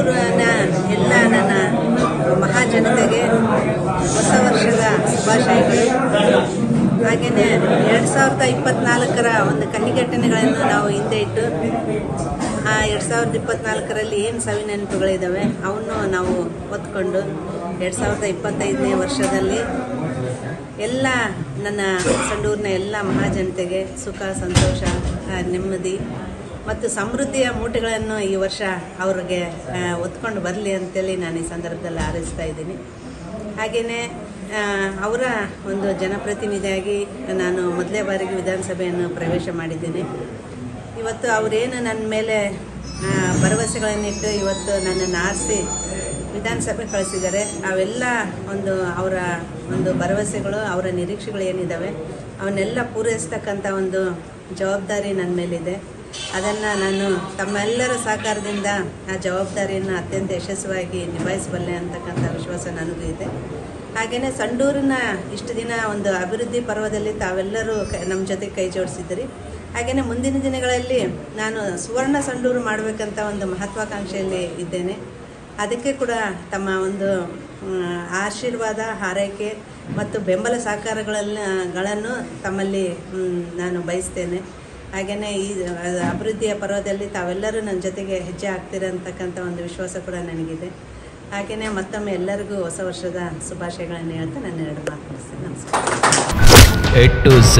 ಸಂಡೂರಿನ ಎಲ್ಲ ನನ್ನ ಮಹಾಜನತೆಗೆ ಹೊಸ ವರ್ಷದ ಶುಭಾಶಯಗಳು. ಹಾಗೆಯೇ 2024ರ ಒಂದು ಕಹಿಘಟನೆಗಳನ್ನು ನಾವು ಹಿಂದೆ ಇಟ್ಟು ಆ 2024ರಲ್ಲಿ ಏನು ಸವಿನೆನಪುಗಳಿದ್ದಾವೆ ಅವನ್ನು ನಾವು ಹೊತ್ಕೊಂಡು 2025ನೇ ವರ್ಷದಲ್ಲಿ ಎಲ್ಲ ನನ್ನ ಸಂಡೂರಿನ ಎಲ್ಲ ಮಹಾಜನತೆಗೆ ಸುಖ, ಸಂತೋಷ, ನೆಮ್ಮದಿ ಮತ್ತು ಸಮೃದ್ಧಿಯ ಮೂಟೆಗಳನ್ನು ಈ ವರ್ಷ ಅವ್ರಿಗೆ ಹೊತ್ಕೊಂಡು ಬರಲಿ ಅಂತೇಳಿ ನಾನು ಈ ಸಂದರ್ಭದಲ್ಲಿ ಹಾರೈಸ್ತಾ ಇದ್ದೀನಿ. ಹಾಗೆಯೇ ಅವರ ಒಂದು ಜನಪ್ರತಿನಿಧಿಯಾಗಿ ನಾನು ಮೊದಲೇ ಬಾರಿಗೆ ವಿಧಾನಸಭೆಯನ್ನು ಪ್ರವೇಶ ಮಾಡಿದ್ದೇನೆ. ಇವತ್ತು ಅವರೇನು ನನ್ನ ಮೇಲೆ ಭರವಸೆಗಳನ್ನಿಟ್ಟು ಇವತ್ತು ನನ್ನನ್ನು ಆರಿಸಿ ವಿಧಾನಸಭೆ ಕಳಿಸಿದ್ದಾರೆ. ಅವೆಲ್ಲ ಅವರ ಒಂದು ಭರವಸೆಗಳು, ಅವರ ನಿರೀಕ್ಷೆಗಳು ಏನಿದ್ದಾವೆ ಅವನ್ನೆಲ್ಲ ಪೂರೈಸ್ತಕ್ಕಂಥ ಒಂದು ಜವಾಬ್ದಾರಿ ನನ್ನ ಮೇಲಿದೆ. ಅದನ್ನು ನಾನು ತಮ್ಮೆಲ್ಲರ ಸಹಕಾರದಿಂದ ಆ ಜವಾಬ್ದಾರಿಯನ್ನು ಅತ್ಯಂತ ಯಶಸ್ವಿಯಾಗಿ ನಿಭಾಯಿಸಬಲ್ಲೆ ಅಂತಕ್ಕಂಥ ವಿಶ್ವಾಸ ನನಗೂ ಇದೆ. ಹಾಗೆಯೇ ಸಂಡೂರಿನ ಇಷ್ಟು ದಿನ ಒಂದು ಅಭಿವೃದ್ಧಿ ಪರ್ವದಲ್ಲಿ ತಾವೆಲ್ಲರೂ ನಮ್ಮ ಜೊತೆ ಕೈ ಜೋಡಿಸಿದ್ದೀರಿ. ಹಾಗೆಯೇ ಮುಂದಿನ ದಿನಗಳಲ್ಲಿ ನಾನು ಸುವರ್ಣ ಸಂಡೂರು ಮಾಡಬೇಕಂತ ಒಂದು ಮಹತ್ವಾಕಾಂಕ್ಷೆಯಲ್ಲಿ ಇದ್ದೇನೆ. ಅದಕ್ಕೆ ಕೂಡ ತಮ್ಮ ಒಂದು ಆಶೀರ್ವಾದ, ಹಾರೈಕೆ ಮತ್ತು ಬೆಂಬಲ ಸಹಕಾರಗಳನ್ನು ತಮ್ಮಲ್ಲಿ ನಾನು ಬಯಸ್ತೇನೆ. ಹಾಗೆಯೇ ಈ ಅಭಿವೃದ್ಧಿಯ ಪರ್ವದಲ್ಲಿ ತಾವೆಲ್ಲರೂ ನನ್ನ ಜೊತೆಗೆ ಹೆಜ್ಜೆ ಹಾಕ್ತಿರಂತಕ್ಕಂಥ ಒಂದು ವಿಶ್ವಾಸ ಕೂಡ ನನಗಿದೆ. ಹಾಗೆಯೇ ಮತ್ತೊಮ್ಮೆ ಎಲ್ಲರಿಗೂ ಹೊಸ ವರ್ಷದ ಶುಭಾಶಯಗಳನ್ನು ಹೇಳ್ತಾ ನಾನು ಎರಡು ಮಾತು ಮುಗಿಸ್ತೇನೆ. ನಮಸ್ಕಾರ. A to Z